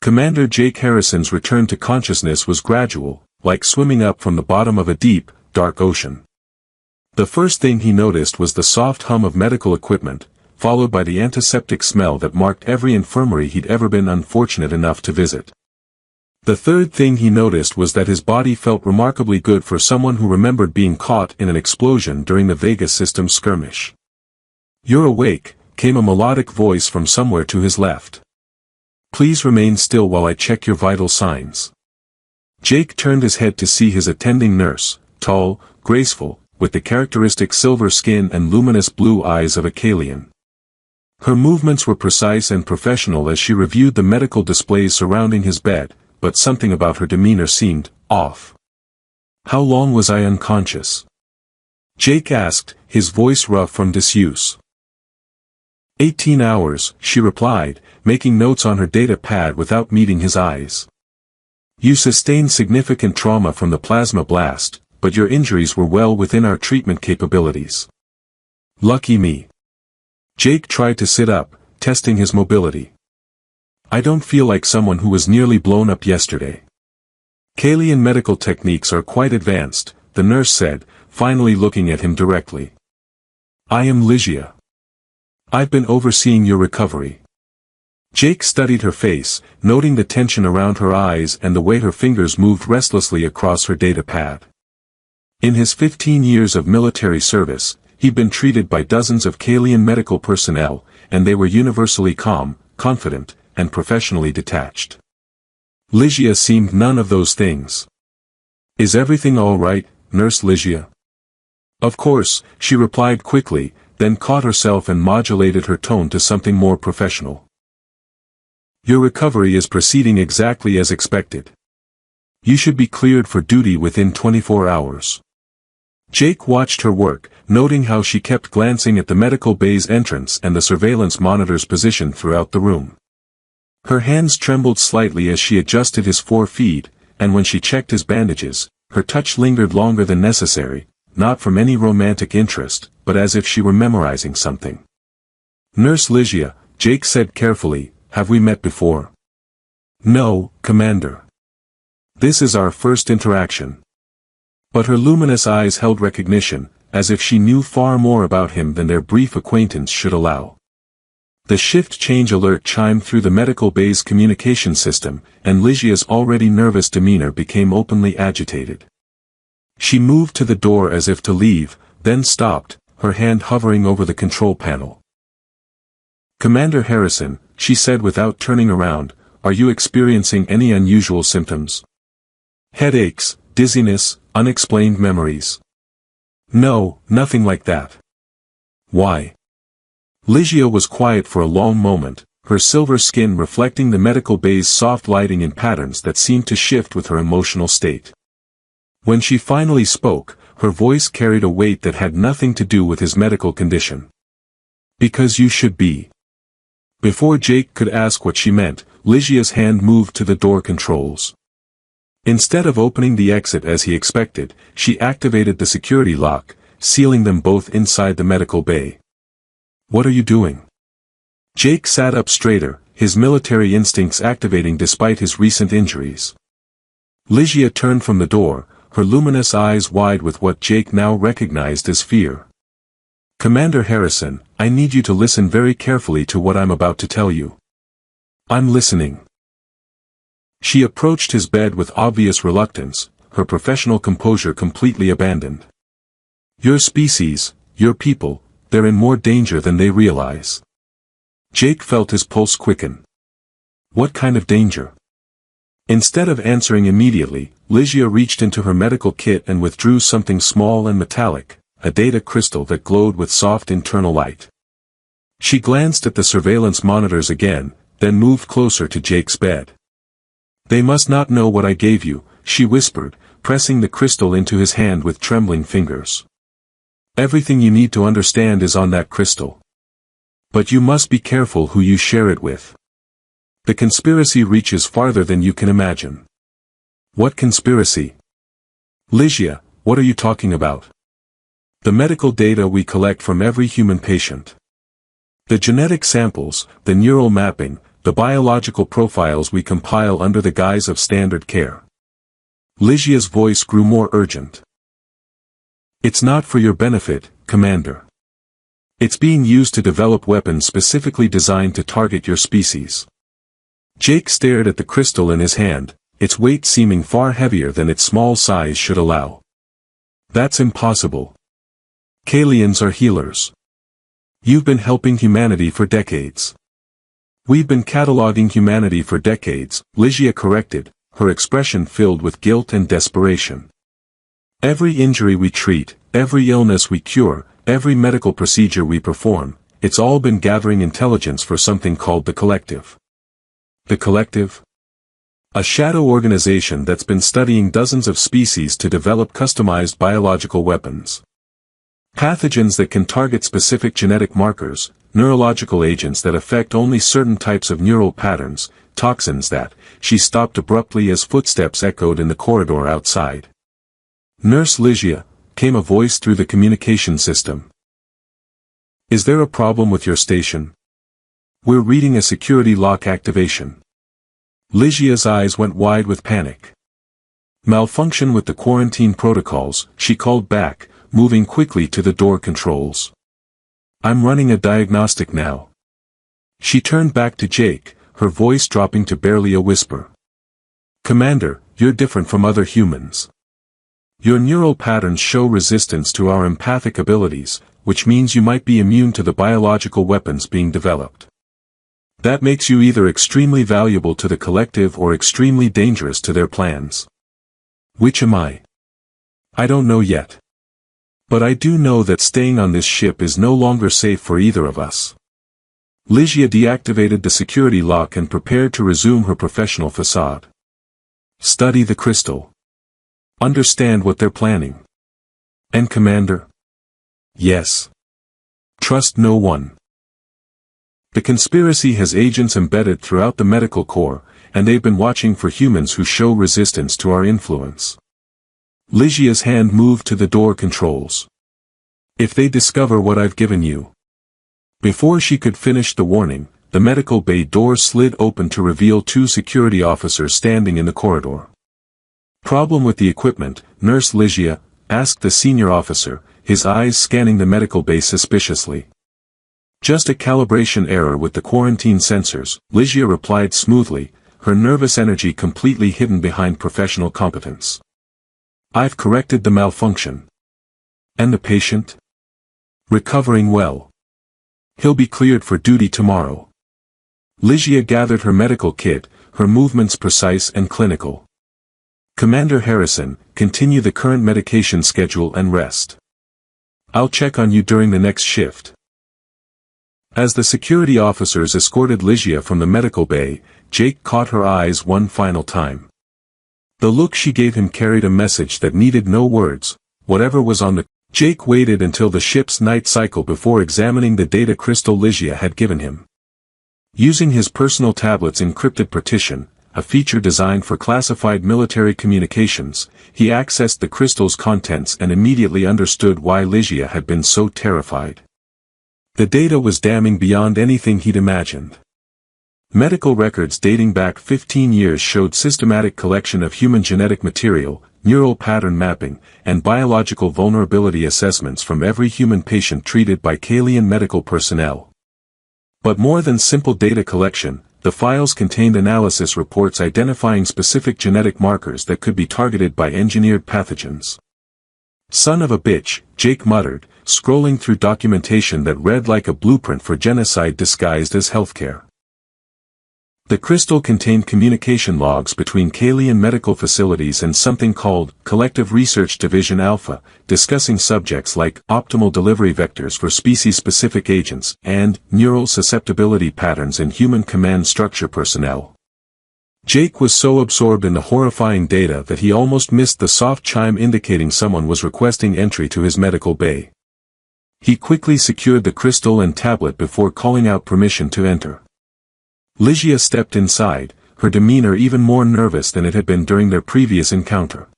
Commander Jake Harrison's return to consciousness was gradual, like swimming up from the bottom of a deep, dark ocean. The first thing he noticed was the soft hum of medical equipment, followed by the antiseptic smell that marked every infirmary he'd ever been unfortunate enough to visit. The third thing he noticed was that his body felt remarkably good for someone who remembered being caught in an explosion during the Vega system skirmish. "You're awake," came a melodic voice from somewhere to his left. "Please remain still while I check your vital signs." Jake turned his head to see his attending nurse, tall, graceful, with the characteristic silver skin and luminous blue eyes of a Kalian. Her movements were precise and professional as she reviewed the medical displays surrounding his bed, but something about her demeanor seemed off. "How long was I unconscious?" Jake asked, his voice rough from disuse. 18 hours, she replied, making notes on her data pad without meeting his eyes. "You sustained significant trauma from the plasma blast, but your injuries were well within our treatment capabilities." "Lucky me." Jake tried to sit up, testing his mobility. "I don't feel like someone who was nearly blown up yesterday." "Kalian medical techniques are quite advanced," the nurse said, finally looking at him directly. "I am Ligia. I've been overseeing your recovery." Jake studied her face, noting the tension around her eyes and the way her fingers moved restlessly across her data pad. In his 15 years of military service, he'd been treated by dozens of Kalian medical personnel, and they were universally calm, confident, and professionally detached. Ligia seemed none of those things. "Is everything all right, Nurse Ligia?" "Of course," she replied quickly, then caught herself and modulated her tone to something more professional. "Your recovery is proceeding exactly as expected. You should be cleared for duty within 24 hours. Jake watched her work, noting how she kept glancing at the medical bay's entrance and the surveillance monitor's position throughout the room. Her hands trembled slightly as she adjusted his forefeet, and when she checked his bandages, her touch lingered longer than necessary, not from any romantic interest, but as if she were memorizing something. "Nurse Ligia," Jake said carefully, "have we met before?" "No, Commander. This is our first interaction." But her luminous eyes held recognition, as if she knew far more about him than their brief acquaintance should allow. The shift change alert chimed through the medical bay's communication system, and Ligia's already nervous demeanor became openly agitated. She moved to the door as if to leave, then stopped, her hand hovering over the control panel. "Commander Harrison," she said without turning around, "are you experiencing any unusual symptoms? Headaches, dizziness, unexplained memories?" "No, nothing like that." "Why?" Ligia was quiet for a long moment, her silver skin reflecting the medical bay's soft lighting in patterns that seemed to shift with her emotional state. When she finally spoke, her voice carried a weight that had nothing to do with his medical condition. "Because you should be." Before Jake could ask what she meant, Ligia's hand moved to the door controls. Instead of opening the exit as he expected, she activated the security lock, sealing them both inside the medical bay. "What are you doing?" Jake sat up straighter, his military instincts activating despite his recent injuries. Ligia turned from the door, her luminous eyes wide with what Jake now recognized as fear. "Commander Harrison, I need you to listen very carefully to what I'm about to tell you." "I'm listening." She approached his bed with obvious reluctance, her professional composure completely abandoned. "Your species, your people, they're in more danger than they realize." Jake felt his pulse quicken. "What kind of danger?" Instead of answering immediately, Ligia reached into her medical kit and withdrew something small and metallic, a data crystal that glowed with soft internal light. She glanced at the surveillance monitors again, then moved closer to Jake's bed. "They must not know what I gave you," she whispered, pressing the crystal into his hand with trembling fingers. "Everything you need to understand is on that crystal. But you must be careful who you share it with. The conspiracy reaches farther than you can imagine." "What conspiracy?" "Ligia, what are you talking about?" "The medical data we collect from every human patient. The genetic samples, the neural mapping, the biological profiles we compile under the guise of standard care. Lygia's voice grew more urgent. It's not for your benefit, Commander. It's being used to develop weapons specifically designed to target your species. Jake stared at the crystal in his hand, its weight seeming far heavier than its small size should allow. That's impossible. Kalians are healers. You've been helping humanity for decades. We've been cataloging humanity for decades, Lygia corrected, her expression filled with guilt and desperation. Every injury we treat, every illness we cure, every medical procedure we perform, it's all been gathering intelligence for something called the Collective. The Collective? A shadow organization that's been studying dozens of species to develop customized biological weapons. Pathogens that can target specific genetic markers, neurological agents that affect only certain types of neural patterns, toxins that, she stopped abruptly as footsteps echoed in the corridor outside. Nurse Lygia, came a voice through the communication system. Is there a problem with your station? We're reading a security lock activation. Lygia's eyes went wide with panic. Malfunction with the quarantine protocols, she called back, moving quickly to the door controls. I'm running a diagnostic now. She turned back to Jake, her voice dropping to barely a whisper. Commander, you're different from other humans. Your neural patterns show resistance to our empathic abilities, which means you might be immune to the biological weapons being developed. That makes you either extremely valuable to the Collective or extremely dangerous to their plans. Which am I? I don't know yet. But I do know that staying on this ship is no longer safe for either of us. Lygia deactivated the security lock and prepared to resume her professional facade. Study the crystal. Understand what they're planning. And Commander? Yes. Trust no one. The conspiracy has agents embedded throughout the medical corps, and they've been watching for humans who show resistance to our influence. Lygia's hand moved to the door controls. If they discover what I've given you. Before she could finish the warning, the medical bay door slid open to reveal two security officers standing in the corridor. Problem with the equipment, Nurse Lygia, asked the senior officer, his eyes scanning the medical bay suspiciously. Just a calibration error with the quarantine sensors, Lygia replied smoothly, her nervous energy completely hidden behind professional competence. I've corrected the malfunction. And the patient? Recovering well. He'll be cleared for duty tomorrow. Lygia gathered her medical kit, her movements precise and clinical. Commander Harrison, continue the current medication schedule and rest. I'll check on you during the next shift. As the security officers escorted Lygia from the medical bay, Jake caught her eyes one final time. The look she gave him carried a message that needed no words, whatever was on the... Jake waited until the ship's night cycle before examining the data crystal Lygia had given him. Using his personal tablet's encrypted partition, a feature designed for classified military communications, he accessed the crystal's contents and immediately understood why Lygia had been so terrified. The data was damning beyond anything he'd imagined. Medical records dating back 15 years showed systematic collection of human genetic material, neural pattern mapping, and biological vulnerability assessments from every human patient treated by Kalian medical personnel. But more than simple data collection, the files contained analysis reports identifying specific genetic markers that could be targeted by engineered pathogens. Son of a bitch, Jake muttered, scrolling through documentation that read like a blueprint for genocide disguised as healthcare. The crystal contained communication logs between Kalian medical facilities and something called Collective Research Division Alpha, discussing subjects like optimal delivery vectors for species-specific agents and neural susceptibility patterns in human command structure personnel. Jake was so absorbed in the horrifying data that he almost missed the soft chime indicating someone was requesting entry to his medical bay. He quickly secured the crystal and tablet before calling out permission to enter. Lygia stepped inside, her demeanor even more nervous than it had been during their previous encounter.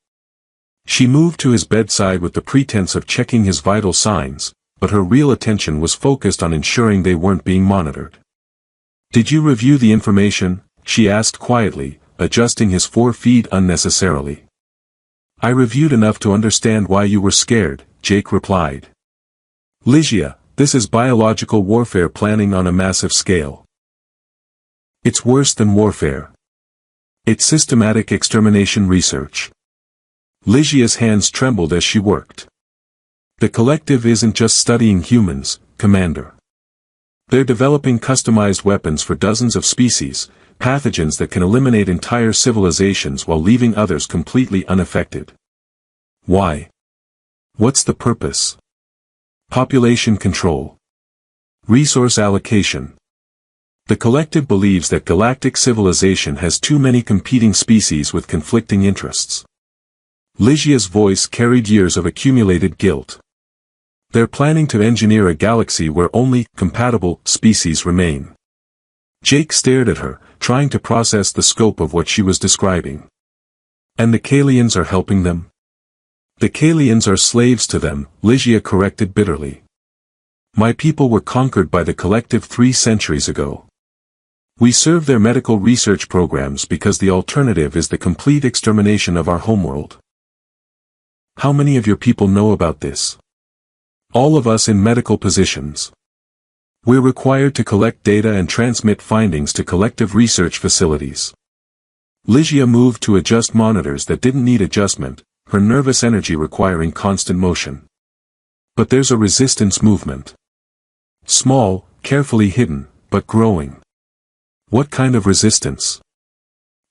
She moved to his bedside with the pretense of checking his vital signs, but her real attention was focused on ensuring they weren't being monitored. Did you review the information? She asked quietly, adjusting his 4 feet unnecessarily. I reviewed enough to understand why you were scared, Jake replied. Ligia, this is biological warfare planning on a massive scale. It's worse than warfare. It's systematic extermination research. Ligia's hands trembled as she worked. The collective isn't just studying humans, Commander. They're developing customized weapons for dozens of species, pathogens that can eliminate entire civilizations while leaving others completely unaffected. Why? What's the purpose? Population control. Resource allocation. The collective believes that galactic civilization has too many competing species with conflicting interests. Ligia's voice carried years of accumulated guilt. They're planning to engineer a galaxy where only compatible species remain. Jake stared at her, trying to process the scope of what she was describing. And the Kalians are helping them? The Kalians are slaves to them, Ligia corrected bitterly. My people were conquered by the collective 3 centuries ago. We serve their medical research programs because the alternative is the complete extermination of our homeworld. How many of your people know about this? All of us in medical positions. We're required to collect data and transmit findings to collective research facilities. Ligia moved to adjust monitors that didn't need adjustment, her nervous energy requiring constant motion. But there's a resistance movement. Small, carefully hidden, but growing. What kind of resistance?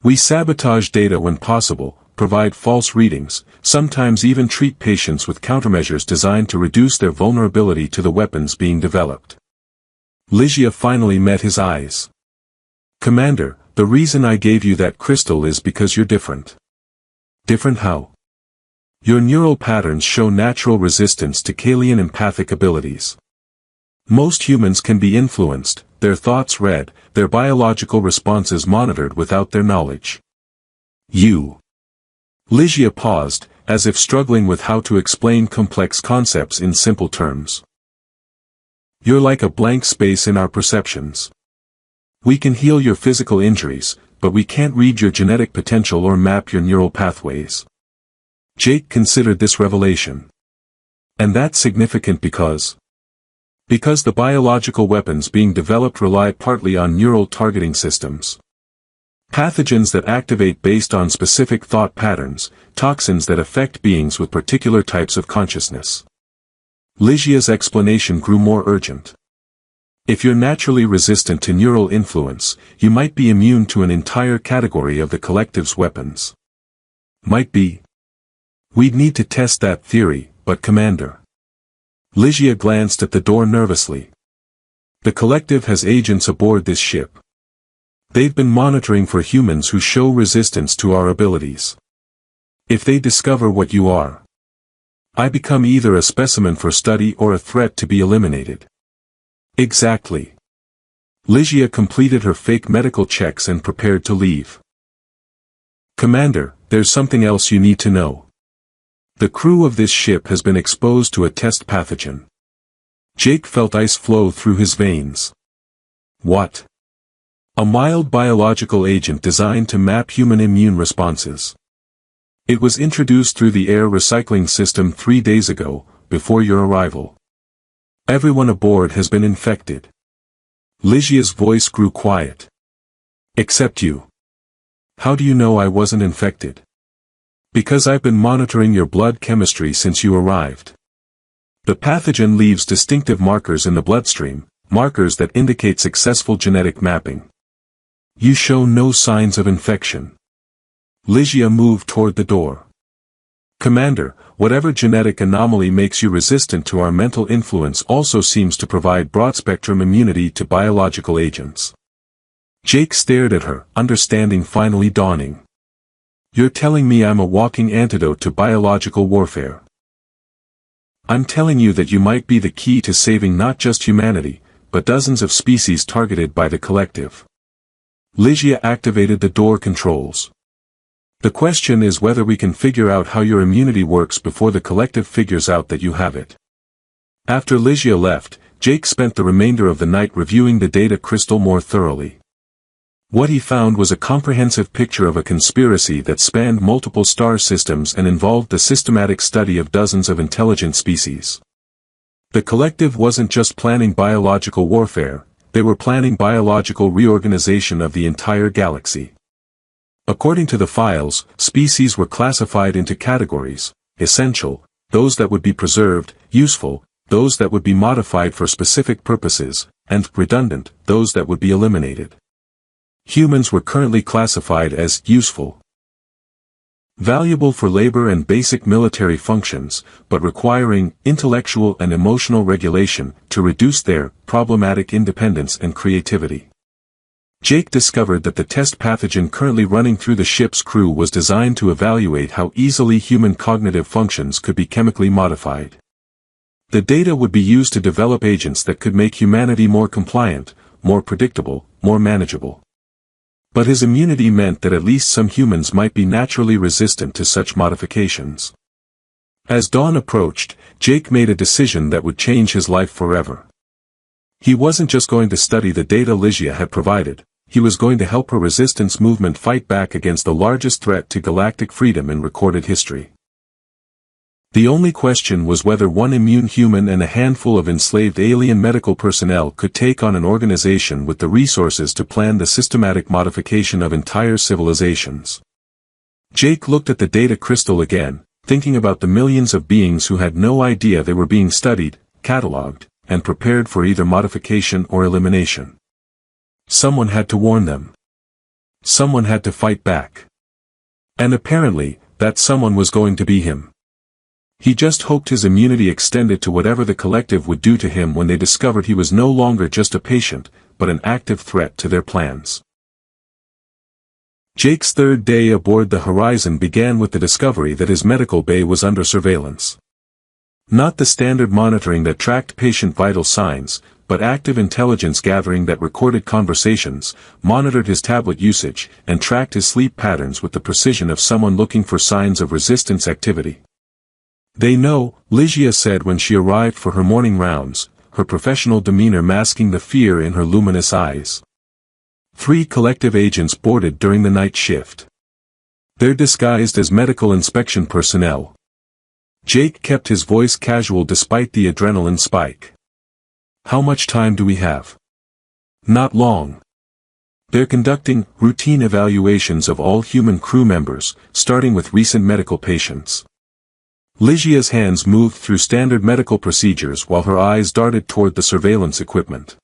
We sabotage data when possible, provide false readings, sometimes even treat patients with countermeasures designed to reduce their vulnerability to the weapons being developed. Ligia finally met his eyes. Commander, the reason I gave you that crystal is because you're different. Different how? Your neural patterns show natural resistance to Kalian empathic abilities. Most humans can be influenced, their thoughts read, their biological responses monitored without their knowledge. You. Ligia paused, as if struggling with how to explain complex concepts in simple terms. You're like a blank space in our perceptions. We can heal your physical injuries, but we can't read your genetic potential or map your neural pathways. Jake considered this revelation. And that's significant because the biological weapons being developed rely partly on neural targeting systems. Pathogens that activate based on specific thought patterns, toxins that affect beings with particular types of consciousness. Ligia's explanation grew more urgent. If you're naturally resistant to neural influence, you might be immune to an entire category of the collective's weapons. Might be. We'd need to test that theory, but Commander. Ligia glanced at the door nervously. The collective has agents aboard this ship. They've been monitoring for humans who show resistance to our abilities. If they discover what you are, I become either a specimen for study or a threat to be eliminated. Exactly. Ligia completed her fake medical checks and prepared to leave. Commander, there's something else you need to know. The crew of this ship has been exposed to a test pathogen. Jake felt ice flow through his veins. What? A mild biological agent designed to map human immune responses. It was introduced through the air recycling system 3 days ago, before your arrival. Everyone aboard has been infected. Ligia's voice grew quiet. Except you. How do you know I wasn't infected? Because I've been monitoring your blood chemistry since you arrived. The pathogen leaves distinctive markers in the bloodstream, markers that indicate successful genetic mapping. You show no signs of infection. Ligia moved toward the door. Commander, whatever genetic anomaly makes you resistant to our mental influence also seems to provide broad-spectrum immunity to biological agents. Jake stared at her, understanding finally dawning. You're telling me I'm a walking antidote to biological warfare. I'm telling you that you might be the key to saving not just humanity, but dozens of species targeted by the collective. Ligia activated the door controls. The question is whether we can figure out how your immunity works before the collective figures out that you have it. After Ligia left, Jake spent the remainder of the night reviewing the data crystal more thoroughly. What he found was a comprehensive picture of a conspiracy that spanned multiple star systems and involved the systematic study of dozens of intelligent species. The collective wasn't just planning biological warfare, they were planning biological reorganization of the entire galaxy. According to the files, species were classified into categories: essential, those that would be preserved; useful, those that would be modified for specific purposes; and redundant, those that would be eliminated. Humans were currently classified as useful, valuable for labor and basic military functions, but requiring intellectual and emotional regulation to reduce their problematic independence and creativity. Jake discovered that the test pathogen currently running through the ship's crew was designed to evaluate how easily human cognitive functions could be chemically modified. The data would be used to develop agents that could make humanity more compliant, more predictable, more manageable. But his immunity meant that at least some humans might be naturally resistant to such modifications. As dawn approached, Jake made a decision that would change his life forever. He wasn't just going to study the data Lygia had provided, he was going to help her resistance movement fight back against the largest threat to galactic freedom in recorded history. The only question was whether one immune human and a handful of enslaved alien medical personnel could take on an organization with the resources to plan the systematic modification of entire civilizations. Jake looked at the data crystal again, thinking about the millions of beings who had no idea they were being studied, cataloged, and prepared for either modification or elimination. Someone had to warn them. Someone had to fight back. And apparently, that someone was going to be him. He just hoped his immunity extended to whatever the collective would do to him when they discovered he was no longer just a patient, but an active threat to their plans. Jake's third day aboard the Horizon began with the discovery that his medical bay was under surveillance. Not the standard monitoring that tracked patient vital signs, but active intelligence gathering that recorded conversations, monitored his tablet usage, and tracked his sleep patterns with the precision of someone looking for signs of resistance activity. "They know," Lygia said when she arrived for her morning rounds, her professional demeanor masking the fear in her luminous eyes. 3 collective agents boarded during the night shift. They're disguised as medical inspection personnel. Jake kept his voice casual despite the adrenaline spike. "How much time do we have?" "Not long. They're conducting routine evaluations of all human crew members, starting with recent medical patients." Lygia's hands moved through standard medical procedures while her eyes darted toward the surveillance equipment.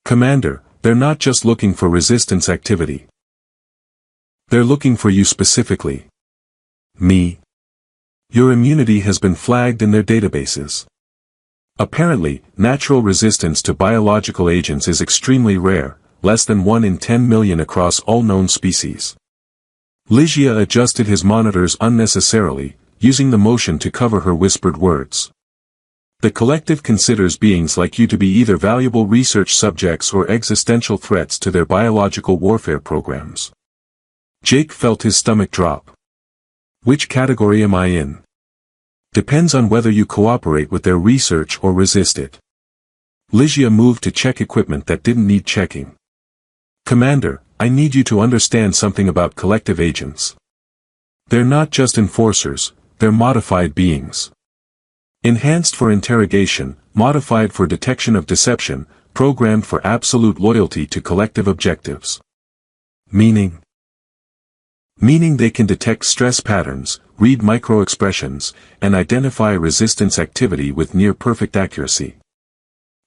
"Commander, they're not just looking for resistance activity. They're looking for you specifically." "Me?" "Your immunity has been flagged in their databases. Apparently, natural resistance to biological agents is extremely rare, less than 1 in 10 million across all known species." Lygia adjusted his monitors unnecessarily, using the motion to cover her whispered words. "The collective considers beings like you to be either valuable research subjects or existential threats to their biological warfare programs." Jake felt his stomach drop. "Which category am I in?" "Depends on whether you cooperate with their research or resist it." Lygia moved to check equipment that didn't need checking. "Commander, I need you to understand something about collective agents. They're not just enforcers, they're modified beings. Enhanced for interrogation, modified for detection of deception, programmed for absolute loyalty to collective objectives." "Meaning?" "Meaning they can detect stress patterns, read micro-expressions, and identify resistance activity with near-perfect accuracy.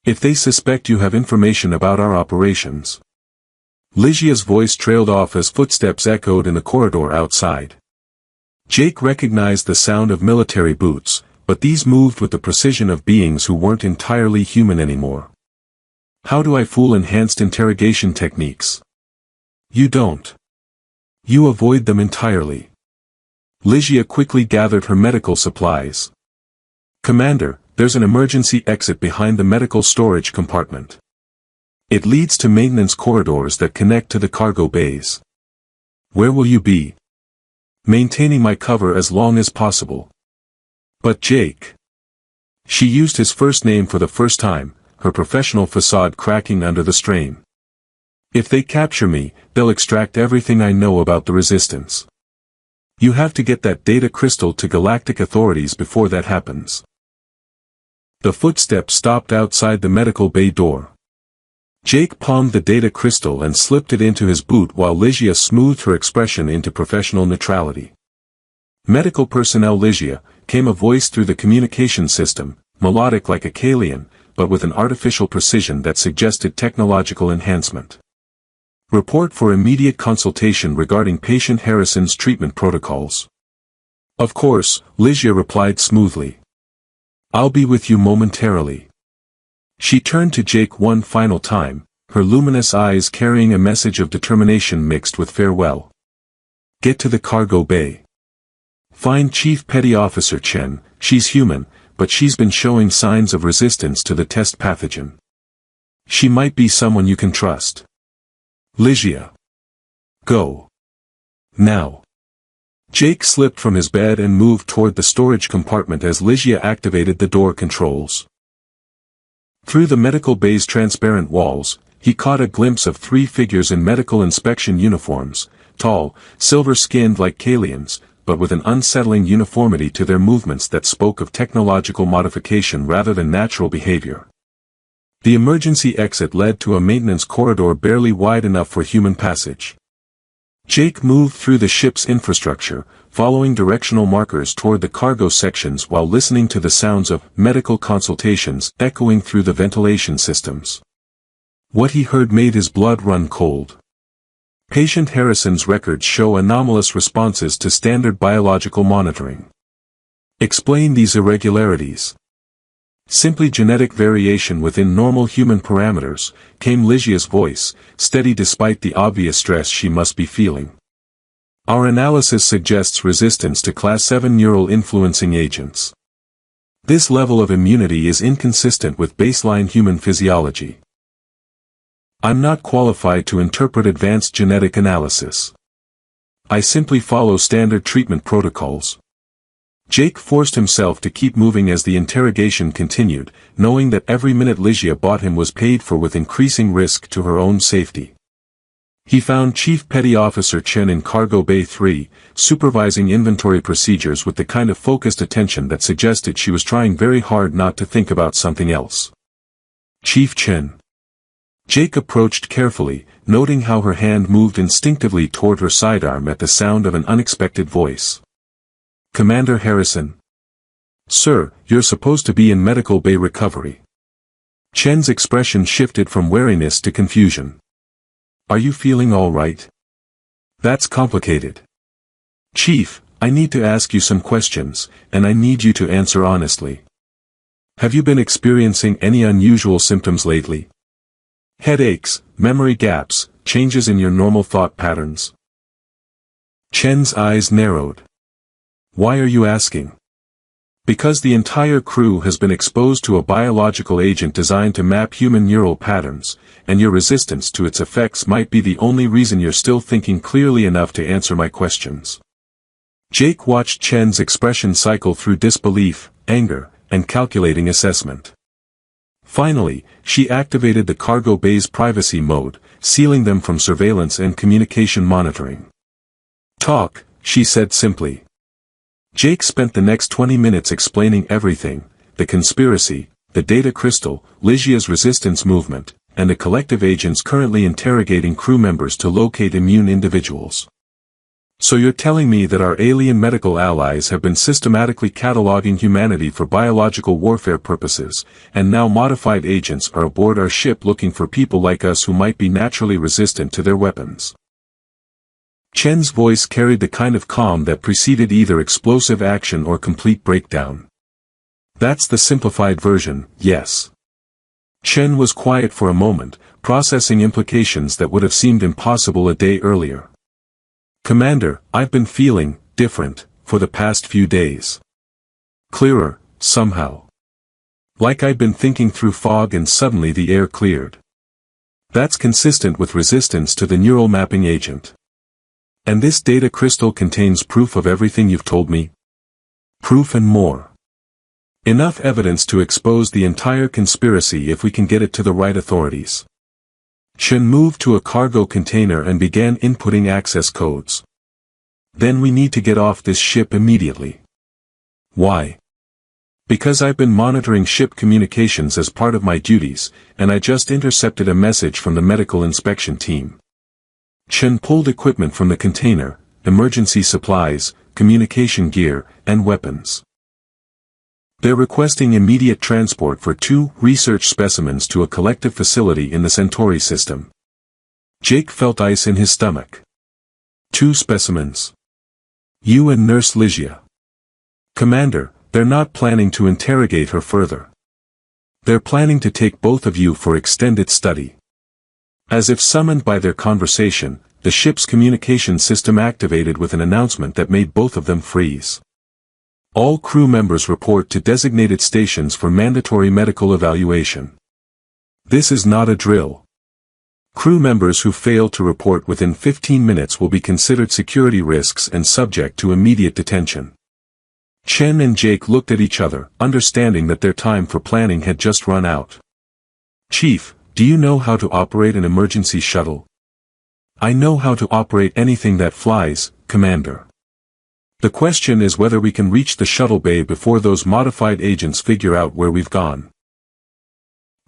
If they suspect you have information about our operations." Lygia's voice trailed off as footsteps echoed in the corridor outside. Jake recognized the sound of military boots, but these moved with the precision of beings who weren't entirely human anymore. "How do I fool enhanced interrogation techniques?" "You don't. You avoid them entirely." Lygia quickly gathered her medical supplies. "Commander, there's an emergency exit behind the medical storage compartment. It leads to maintenance corridors that connect to the cargo bays." "Where will you be?" "Maintaining my cover as long as possible." "But Jake." She used his first name for the first time, her professional facade cracking under the strain. If they capture me, they'll extract everything I know about the Resistance. You have to get that data crystal to Galactic authorities before that happens. The footsteps stopped outside the medical bay door. Jake palmed the data crystal and slipped it into his boot while Ligia smoothed her expression into professional neutrality. Medical personnel Ligia, came a voice through the communication system, melodic like a Kalian, but with an artificial precision that suggested technological enhancement. Report for immediate consultation regarding patient Harrison's treatment protocols. Of course, Ligia replied smoothly. I'll be with you momentarily. She turned to Jake one final time, her luminous eyes carrying a message of determination mixed with farewell. Get to the cargo bay. Find Chief Petty Officer Chen. She's human, but she's been showing signs of resistance to the test pathogen. She might be someone you can trust. Ligia. Go. Now. Jake slipped from his bed and moved toward the storage compartment as Ligia activated the door controls. Through the medical bay's transparent walls, he caught a glimpse of three figures in medical inspection uniforms, tall, silver-skinned like Kalians, but with an unsettling uniformity to their movements that spoke of technological modification rather than natural behavior. The emergency exit led to a maintenance corridor barely wide enough for human passage. Jake moved through the ship's infrastructure, following directional markers toward the cargo sections while listening to the sounds of medical consultations echoing through the ventilation systems. What he heard made his blood run cold. Patient Harrison's records show anomalous responses to standard biological monitoring. Explain these irregularities. Simply genetic variation within normal human parameters, came Ligia's voice, steady despite the obvious stress she must be feeling. Our analysis suggests resistance to Class 7 neural influencing agents. This level of immunity is inconsistent with baseline human physiology. I'm not qualified to interpret advanced genetic analysis. I simply follow standard treatment protocols. Jake forced himself to keep moving as the interrogation continued, knowing that every minute Ligia bought him was paid for with increasing risk to her own safety. He found Chief Petty Officer Chen in Cargo Bay 3, supervising inventory procedures with the kind of focused attention that suggested she was trying very hard not to think about something else. Chief Chen. Jake approached carefully, noting how her hand moved instinctively toward her sidearm at the sound of an unexpected voice. Commander Harrison. Sir, you're supposed to be in medical bay recovery. Chen's expression shifted from wariness to confusion. Are you feeling all right? That's complicated. Chief, I need to ask you some questions, and I need you to answer honestly. Have you been experiencing any unusual symptoms lately? Headaches, memory gaps, changes in your normal thought patterns? Chen's eyes narrowed. Why are you asking? Because the entire crew has been exposed to a biological agent designed to map human neural patterns, and your resistance to its effects might be the only reason you're still thinking clearly enough to answer my questions. Jake watched Chen's expression cycle through disbelief, anger, and calculating assessment. Finally, she activated the cargo bay's privacy mode, sealing them from surveillance and communication monitoring. Talk, she said simply. Jake spent the next 20 minutes explaining everything, the conspiracy, the data crystal, Ligia's resistance movement, and the collective agents currently interrogating crew members to locate immune individuals. So you're telling me that our alien medical allies have been systematically cataloging humanity for biological warfare purposes, and now modified agents are aboard our ship looking for people like us who might be naturally resistant to their weapons. Chen's voice carried the kind of calm that preceded either explosive action or complete breakdown. That's the simplified version, yes. Chen was quiet for a moment, processing implications that would have seemed impossible a day earlier. Commander, I've been feeling different for the past few days. Clearer, somehow. Like I'd been thinking through fog and suddenly the air cleared. That's consistent with resistance to the neural mapping agent. And this data crystal contains proof of everything you've told me? Proof and more. Enough evidence to expose the entire conspiracy if we can get it to the right authorities. Chen moved to a cargo container and began inputting access codes. Then we need to get off this ship immediately. Why? Because I've been monitoring ship communications as part of my duties, and I just intercepted a message from the medical inspection team. Chen pulled equipment from the container, emergency supplies, communication gear, and weapons. They're requesting immediate transport for 2 research specimens to a collective facility in the Centauri system. Jake felt ice in his stomach. 2 specimens. You and Nurse Ligia. Commander, they're not planning to interrogate her further. They're planning to take both of you for extended study. As if summoned by their conversation, the ship's communication system activated with an announcement that made both of them freeze. All crew members report to designated stations for mandatory medical evaluation. This is not a drill. Crew members who fail to report within 15 minutes will be considered security risks and subject to immediate detention. Chen and Jake looked at each other, understanding that their time for planning had just run out. Chief, do you know how to operate an emergency shuttle? I know how to operate anything that flies, Commander. The question is whether we can reach the shuttle bay before those modified agents figure out where we've gone.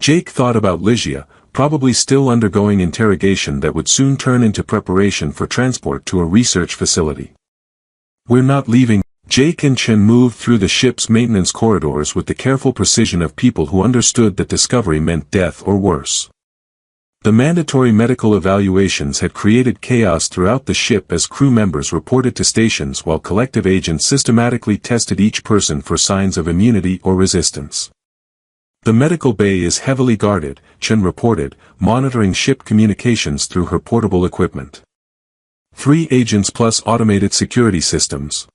Jake thought about Ligia, probably still undergoing interrogation that would soon turn into preparation for transport to a research facility. We're not leaving. Jake and Chen moved through the ship's maintenance corridors with the careful precision of people who understood that discovery meant death or worse. The mandatory medical evaluations had created chaos throughout the ship as crew members reported to stations while collective agents systematically tested each person for signs of immunity or resistance. The medical bay is heavily guarded, Chen reported, monitoring ship communications through her portable equipment. 3 agents plus automated security systems.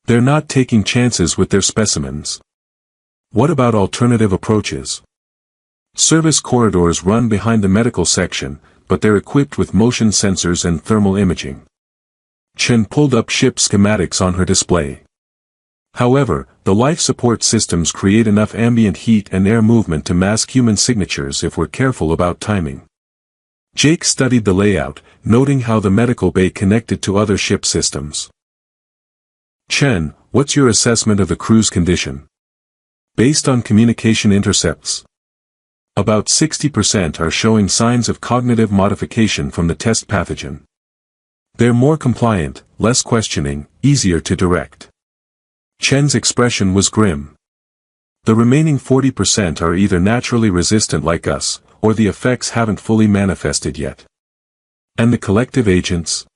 They're not taking chances with their specimens. What about alternative approaches? Service corridors run behind the medical section, but they're equipped with motion sensors and thermal imaging. Chen pulled up ship schematics on her display. However, the life support systems create enough ambient heat and air movement to mask human signatures if we're careful about timing. Jake studied the layout, noting how the medical bay connected to other ship systems. Chen, what's your assessment of the crew's condition? Based on communication intercepts, about 60% are showing signs of cognitive modification from the test pathogen. They're more compliant, less questioning, easier to direct. Chen's expression was grim. The remaining 40% are either naturally resistant like us, or the effects haven't fully manifested yet. And the collective agents?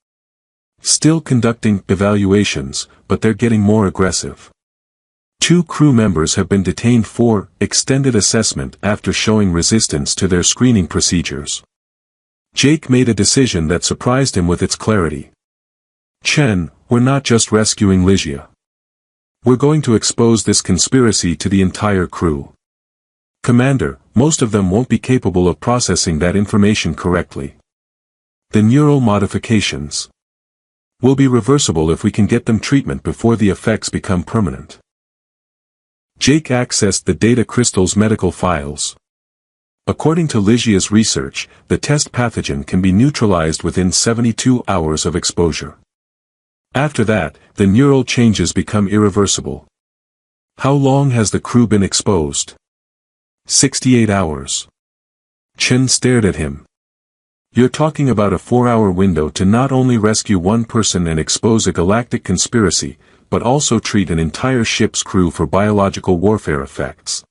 Still conducting evaluations, but they're getting more aggressive. 2 crew members have been detained for extended assessment after showing resistance to their screening procedures. Jake made a decision that surprised him with its clarity. Chen, we're not just rescuing Ligia. We're going to expose this conspiracy to the entire crew. Commander, most of them won't be capable of processing that information correctly. The neural modifications will be reversible if we can get them treatment before the effects become permanent. Jake accessed the data crystal's medical files. According to Ligia's research, the test pathogen can be neutralized within 72 hours of exposure. After that, the neural changes become irreversible. How long has the crew been exposed? 68 hours. Chen stared at him. You're talking about a 4-hour window to not only rescue one person and expose a galactic conspiracy, but also treat an entire ship's crew for biological warfare effects.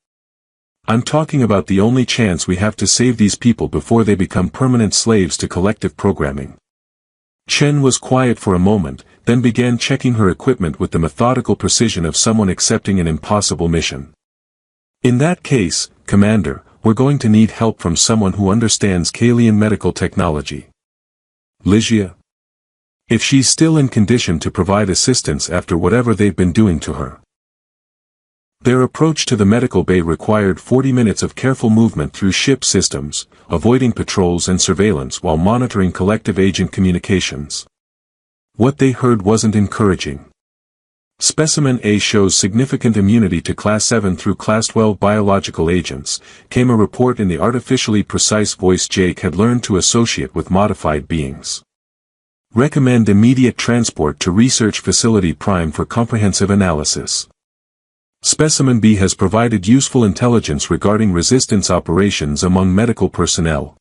I'm talking about the only chance we have to save these people before they become permanent slaves to collective programming. Chen was quiet for a moment, then began checking her equipment with the methodical precision of someone accepting an impossible mission. In that case, Commander, we're going to need help from someone who understands Kalian medical technology. Ligia? If she's still in condition to provide assistance after whatever they've been doing to her. Their approach to the medical bay required 40 minutes of careful movement through ship systems, avoiding patrols and surveillance while monitoring collective agent communications. What they heard wasn't encouraging. Specimen A shows significant immunity to Class 7 through Class 12 biological agents, came a report in the artificially precise voice Jake had learned to associate with modified beings. Recommend immediate transport to Research Facility Prime for comprehensive analysis. Specimen B has provided useful intelligence regarding resistance operations among medical personnel.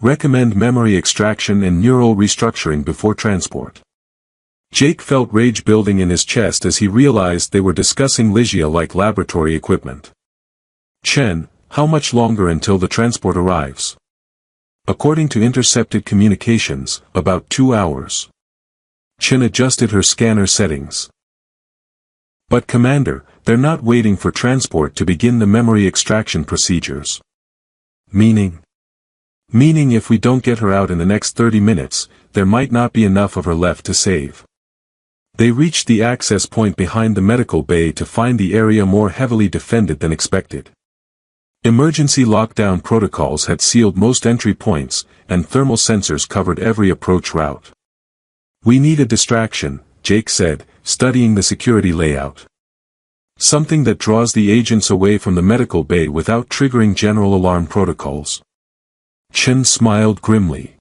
Recommend memory extraction and neural restructuring before transport. Jake felt rage building in his chest as he realized they were discussing Ligia-like laboratory equipment. Chen, how much longer until the transport arrives? According to intercepted communications, about 2 hours. Chen adjusted her scanner settings. But Commander, they're not waiting for transport to begin the memory extraction procedures. Meaning if we don't get her out in the next 30 minutes, there might not be enough of her left to save. They reached the access point behind the medical bay to find the area more heavily defended than expected. Emergency lockdown protocols had sealed most entry points, and thermal sensors covered every approach route. We need a distraction, Jake said, studying the security layout. Something that draws the agents away from the medical bay without triggering general alarm protocols. Chen smiled grimly.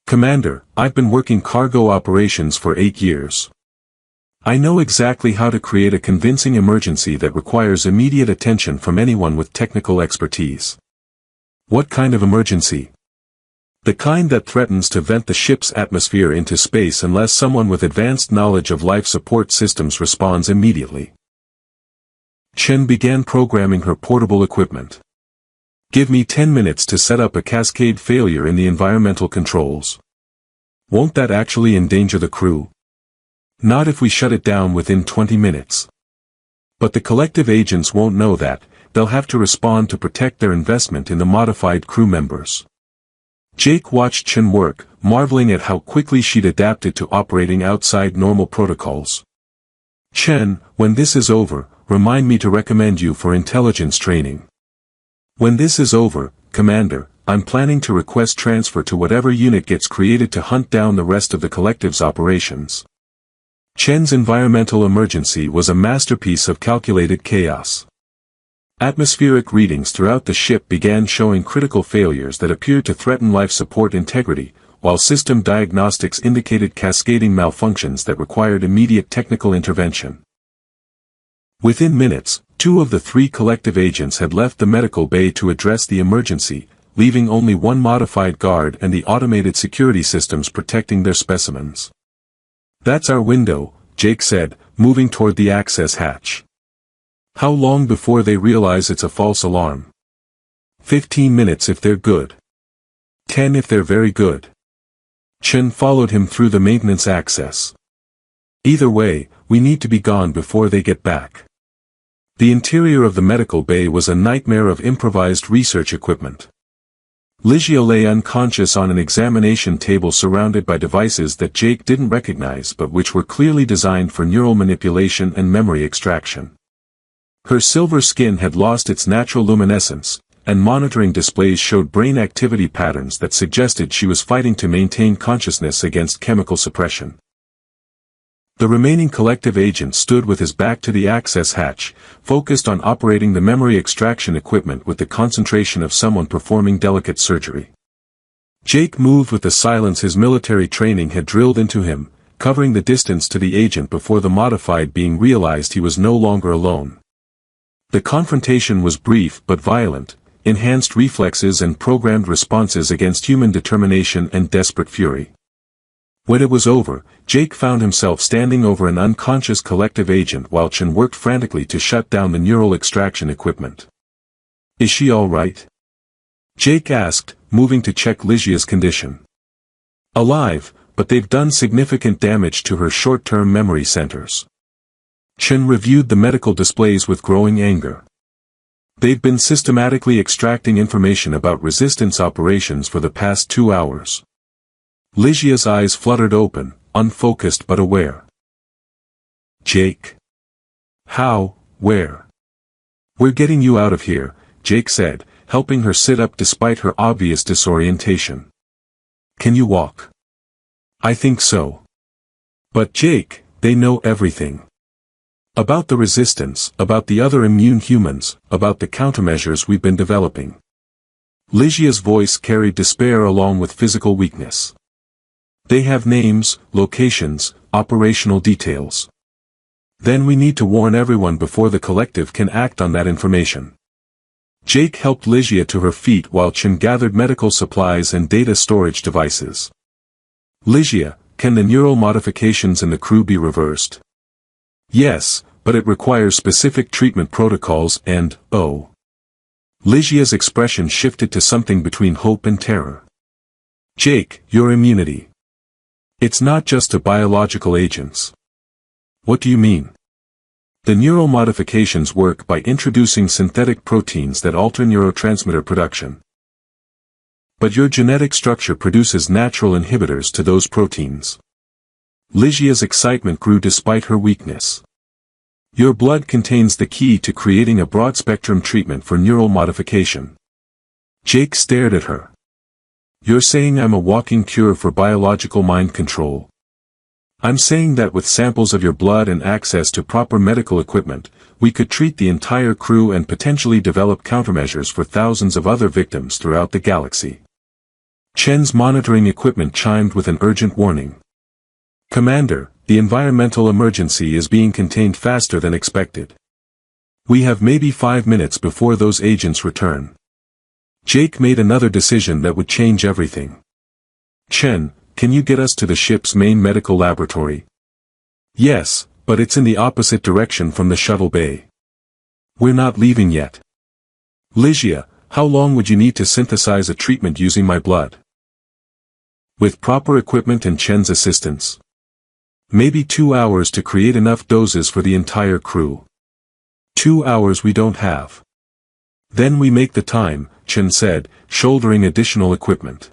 Commander, I've been working cargo operations for 8 years. I know exactly how to create a convincing emergency that requires immediate attention from anyone with technical expertise. What kind of emergency? The kind that threatens to vent the ship's atmosphere into space unless someone with advanced knowledge of life support systems responds immediately. Chen began programming her portable equipment. Give me 10 minutes to set up a cascade failure in the environmental controls. Won't that actually endanger the crew? Not if we shut it down within 20 minutes. But the collective agents won't know that, they'll have to respond to protect their investment in the modified crew members. Jake watched Chen work, marveling at how quickly she'd adapted to operating outside normal protocols. Chen, when this is over, remind me to recommend you for intelligence training. When this is over, Commander, I'm planning to request transfer to whatever unit gets created to hunt down the rest of the collective's operations. Chen's environmental emergency was a masterpiece of calculated chaos. Atmospheric readings throughout the ship began showing critical failures that appeared to threaten life support integrity, while system diagnostics indicated cascading malfunctions that required immediate technical intervention. Within minutes, 2 of the 3 collective agents had left the medical bay to address the emergency, leaving only 1 modified guard and the automated security systems protecting their specimens. That's our window, Jake said, moving toward the access hatch. How long before they realize it's a false alarm? 15 minutes if they're good. 10 if they're very good. Chen followed him through the maintenance access. Either way, we need to be gone before they get back. The interior of the medical bay was a nightmare of improvised research equipment. Ligia lay unconscious on an examination table surrounded by devices that Jake didn't recognize but which were clearly designed for neural manipulation and memory extraction. Her silver skin had lost its natural luminescence, and monitoring displays showed brain activity patterns that suggested she was fighting to maintain consciousness against chemical suppression. The remaining collective agent stood with his back to the access hatch, focused on operating the memory extraction equipment with the concentration of someone performing delicate surgery. Jake moved with the silence his military training had drilled into him, covering the distance to the agent before the modified being realized he was no longer alone. The confrontation was brief but violent, enhanced reflexes and programmed responses against human determination and desperate fury. When it was over, Jake found himself standing over an unconscious collective agent while Chen worked frantically to shut down the neural extraction equipment. Is she all right? Jake asked, moving to check Ligia's condition. Alive, but they've done significant damage to her short-term memory centers. Chen reviewed the medical displays with growing anger. They've been systematically extracting information about resistance operations for the past 2 hours. Ligia's eyes fluttered open, unfocused but aware. Jake. How, where? We're getting you out of here, Jake said, helping her sit up despite her obvious disorientation. Can you walk? I think so. But Jake, they know everything. About the resistance, about the other immune humans, about the countermeasures we've been developing. Lygia's voice carried despair along with physical weakness. They have names, locations, operational details. Then we need to warn everyone before the collective can act on that information. Jake helped Lygia to her feet while Chen gathered medical supplies and data storage devices. Lygia, can the neural modifications in the crew be reversed? Yes, but it requires specific treatment protocols and, oh. Lygia's expression shifted to something between hope and terror. Jake, your immunity. It's not just to biological agents. What do you mean? The neural modifications work by introducing synthetic proteins that alter neurotransmitter production. But your genetic structure produces natural inhibitors to those proteins. Lygia's excitement grew despite her weakness. Your blood contains the key to creating a broad-spectrum treatment for neural modification. Jake stared at her. You're saying I'm a walking cure for biological mind control? I'm saying that with samples of your blood and access to proper medical equipment, we could treat the entire crew and potentially develop countermeasures for thousands of other victims throughout the galaxy. Chen's monitoring equipment chimed with an urgent warning. Commander, the environmental emergency is being contained faster than expected. We have maybe 5 minutes before those agents return. Jake made another decision that would change everything. Chen, can you get us to the ship's main medical laboratory? Yes, but it's in the opposite direction from the shuttle bay. We're not leaving yet. Lygia, how long would you need to synthesize a treatment using my blood? With proper equipment and Chen's assistance. Maybe 2 hours to create enough doses for the entire crew. 2 hours we don't have. Then we make the time, Chen said, shouldering additional equipment.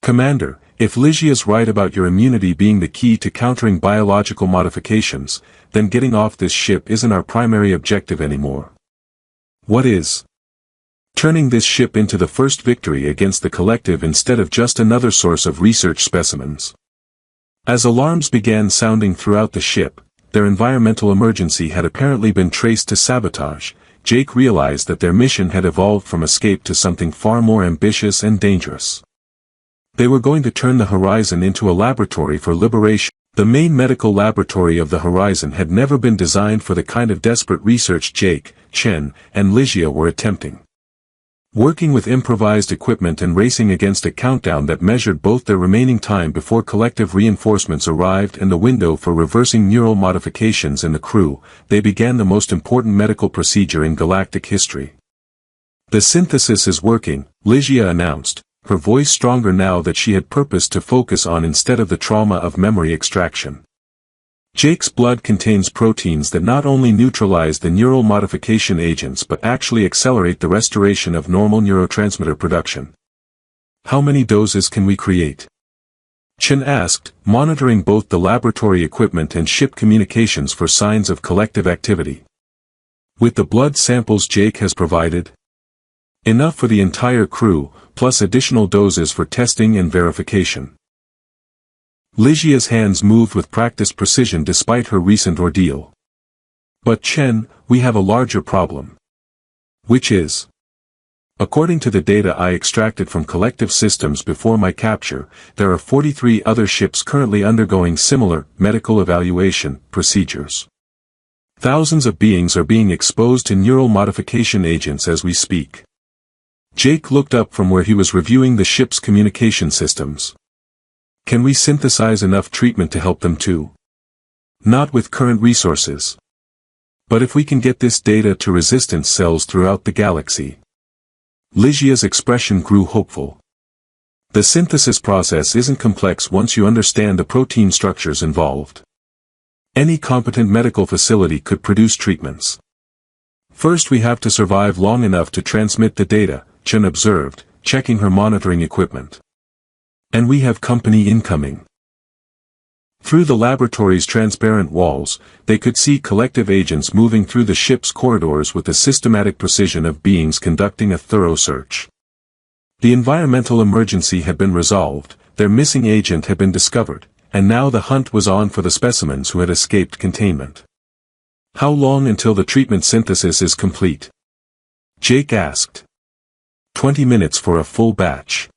Commander, if Lygia's right about your immunity being the key to countering biological modifications, then getting off this ship isn't our primary objective anymore. What is? Turning this ship into the first victory against the collective instead of just another source of research specimens. As alarms began sounding throughout the ship, their environmental emergency had apparently been traced to sabotage. Jake realized that their mission had evolved from escape to something far more ambitious and dangerous. They were going to turn the Horizon into a laboratory for liberation. The main medical laboratory of the Horizon had never been designed for the kind of desperate research Jake, Chen, and Lygia were attempting. Working with improvised equipment and racing against a countdown that measured both their remaining time before collective reinforcements arrived and the window for reversing neural modifications in the crew, they began the most important medical procedure in galactic history. The synthesis is working, Lygia announced, her voice stronger now that she had purposed to focus on instead of the trauma of memory extraction. Jake's blood contains proteins that not only neutralize the neural modification agents but actually accelerate the restoration of normal neurotransmitter production. How many doses can we create? Chen asked, monitoring both the laboratory equipment and ship communications for signs of collective activity. With the blood samples Jake has provided, enough for the entire crew, plus additional doses for testing and verification. Lygia's hands moved with practiced precision despite her recent ordeal. But Chen, we have a larger problem. Which is? According to the data I extracted from collective systems before my capture, there are 43 other ships currently undergoing similar medical evaluation procedures. Thousands of beings are being exposed to neural modification agents as we speak. Jake looked up from where he was reviewing the ship's communication systems. Can we synthesize enough treatment to help them too? Not with current resources. But if we can get this data to resistance cells throughout the galaxy. Lygia's expression grew hopeful. The synthesis process isn't complex once you understand the protein structures involved. Any competent medical facility could produce treatments. First we have to survive long enough to transmit the data, Chen observed, checking her monitoring equipment. And we have company incoming. Through the laboratory's transparent walls, they could see collective agents moving through the ship's corridors with the systematic precision of beings conducting a thorough search. The environmental emergency had been resolved, their missing agent had been discovered, and now the hunt was on for the specimens who had escaped containment. How long until the treatment synthesis is complete? Jake asked. 20 minutes for a full batch.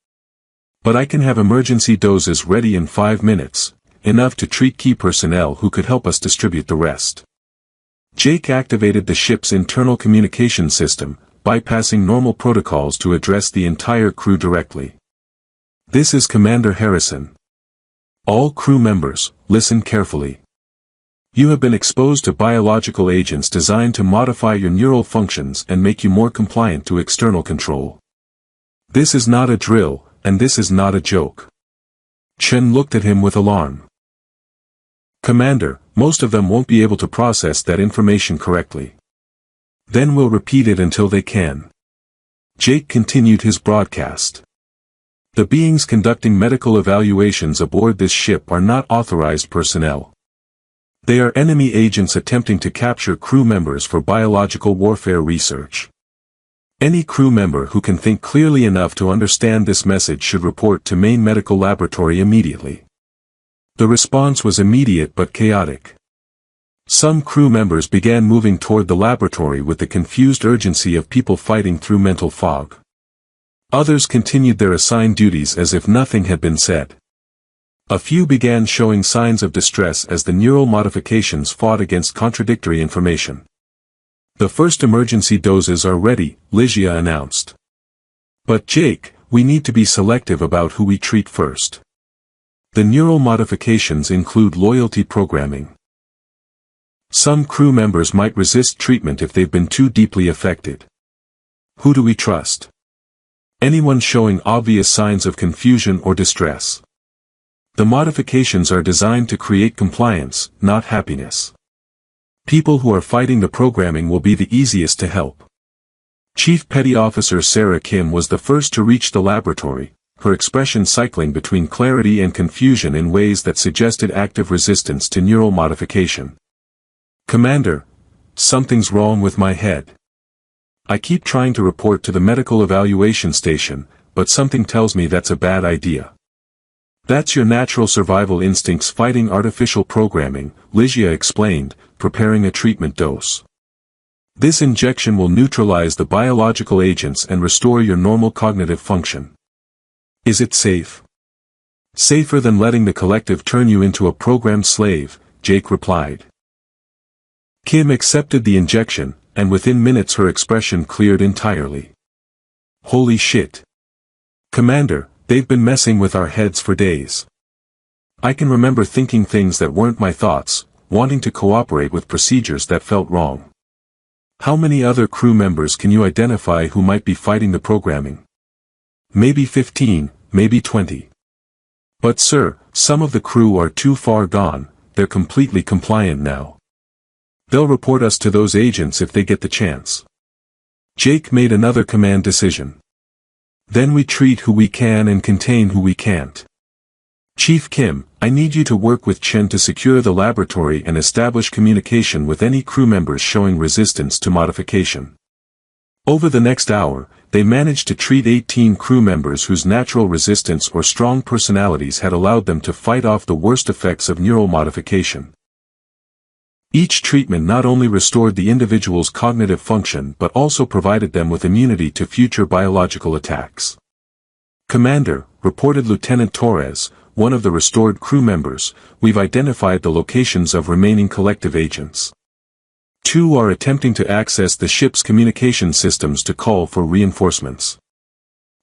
But I can have emergency doses ready in 5 minutes, enough to treat key personnel who could help us distribute the rest. Jake activated the ship's internal communication system, bypassing normal protocols to address the entire crew directly. This is Commander Harrison. All crew members, listen carefully. You have been exposed to biological agents designed to modify your neural functions and make you more compliant to external control. This is not a drill, and this is not a joke. Chen looked at him with alarm. Commander, most of them won't be able to process that information correctly. Then we'll repeat it until they can. Jake continued his broadcast. The beings conducting medical evaluations aboard this ship are not authorized personnel. They are enemy agents attempting to capture crew members for biological warfare research. Any crew member who can think clearly enough to understand this message should report to main medical laboratory immediately. The response was immediate but chaotic. Some crew members began moving toward the laboratory with the confused urgency of people fighting through mental fog. Others continued their assigned duties as if nothing had been said. A few began showing signs of distress as the neural modifications fought against contradictory information. The first emergency doses are ready, Ligia announced. But Jake, we need to be selective about who we treat first. The neural modifications include loyalty programming. Some crew members might resist treatment if they've been too deeply affected. Who do we trust? Anyone showing obvious signs of confusion or distress. The modifications are designed to create compliance, not happiness. People who are fighting the programming will be the easiest to help. Chief Petty Officer Sarah Kim was the first to reach the laboratory, her expression cycling between clarity and confusion in ways that suggested active resistance to neural modification. Commander, something's wrong with my head. I keep trying to report to the medical evaluation station, but something tells me that's a bad idea. That's your natural survival instincts fighting artificial programming, Ligia explained, preparing a treatment dose. This injection will neutralize the biological agents and restore your normal cognitive function. Is it safe? Safer than letting the collective turn you into a programmed slave, Jake replied. Kim accepted the injection, and within minutes her expression cleared entirely. Holy shit. Commander, they've been messing with our heads for days. I can remember thinking things that weren't my thoughts, wanting to cooperate with procedures that felt wrong. How many other crew members can you identify who might be fighting the programming? Maybe 15, maybe 20. But sir, some of the crew are too far gone, they're completely compliant now. They'll report us to those agents if they get the chance. Jake made another command decision. Then we treat who we can and contain who we can't. Chief Kim, I need you to work with Chen to secure the laboratory and establish communication with any crew members showing resistance to modification. Over the next hour, they managed to treat 18 crew members whose natural resistance or strong personalities had allowed them to fight off the worst effects of neural modification. Each treatment not only restored the individual's cognitive function but also provided them with immunity to future biological attacks. Commander, reported Lieutenant Torres, one of the restored crew members, we've identified the locations of remaining collective agents. 2 are attempting to access the ship's communication systems to call for reinforcements.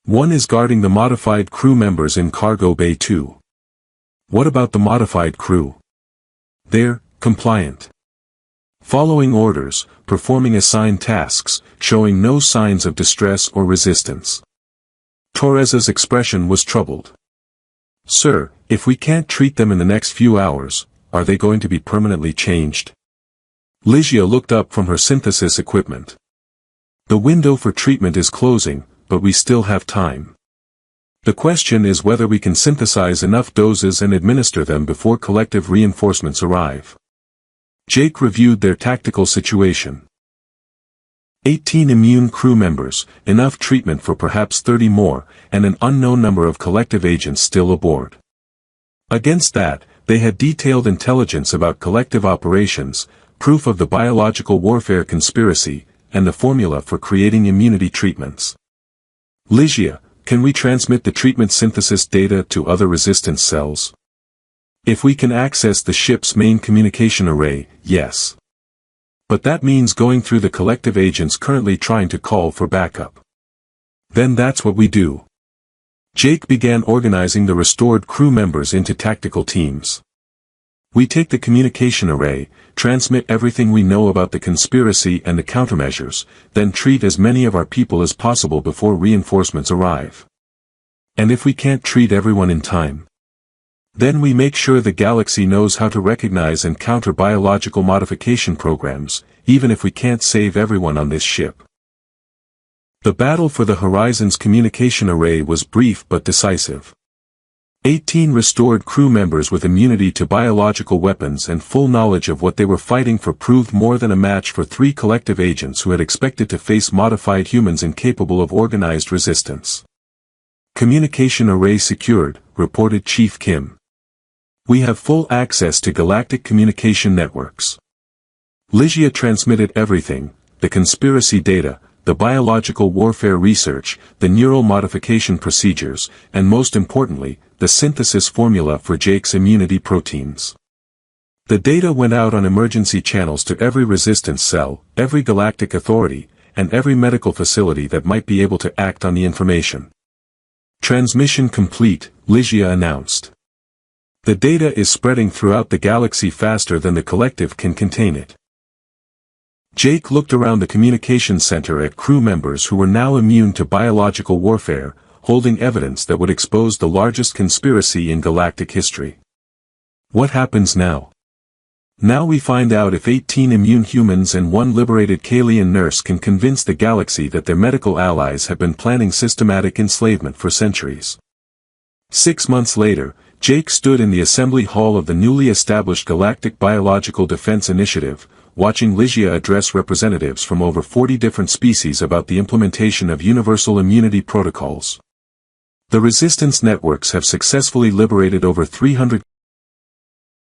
1 is guarding the modified crew members in Cargo Bay 2. What about the modified crew? They're compliant. Following orders, performing assigned tasks, showing no signs of distress or resistance. Torres's expression was troubled. Sir, if we can't treat them in the next few hours, are they going to be permanently changed? Ligia looked up from her synthesis equipment. The window for treatment is closing, but we still have time. The question is whether we can synthesize enough doses and administer them before collective reinforcements arrive. Jake reviewed their tactical situation. 18 immune crew members, enough treatment for perhaps 30 more, and an unknown number of collective agents still aboard. Against that, they had detailed intelligence about collective operations, proof of the biological warfare conspiracy, and the formula for creating immunity treatments. Ligia, can we transmit the treatment synthesis data to other resistance cells? If we can access the ship's main communication array, yes. But that means going through the collective agents currently trying to call for backup. Then that's what we do. Jake began organizing the restored crew members into tactical teams. We take the communication array, transmit everything we know about the conspiracy and the countermeasures, then treat as many of our people as possible before reinforcements arrive. And if we can't treat everyone in time, then we make sure the galaxy knows how to recognize and counter biological modification programs, even if we can't save everyone on this ship. The battle for the Horizon's communication array was brief but decisive. 18 restored crew members with immunity to biological weapons and full knowledge of what they were fighting for proved more than a match for 3 collective agents who had expected to face modified humans incapable of organized resistance. Communication array secured, reported Chief Kim. We have full access to galactic communication networks. Ligia transmitted everything, the conspiracy data, the biological warfare research, the neural modification procedures, and most importantly, the synthesis formula for Jake's immunity proteins. The data went out on emergency channels to every resistance cell, every galactic authority, and every medical facility that might be able to act on the information. Transmission complete, Ligia announced. The data is spreading throughout the galaxy faster than the collective can contain it. Jake looked around the communications center at crew members who were now immune to biological warfare, holding evidence that would expose the largest conspiracy in galactic history. What happens now? Now we find out if 18 immune humans and 1 liberated Kalian nurse can convince the galaxy that their medical allies have been planning systematic enslavement for centuries. 6 months later, Jake stood in the assembly hall of the newly established Galactic Biological Defense Initiative, watching Ligia address representatives from over 40 different species about the implementation of universal immunity protocols. The resistance networks have successfully liberated over 300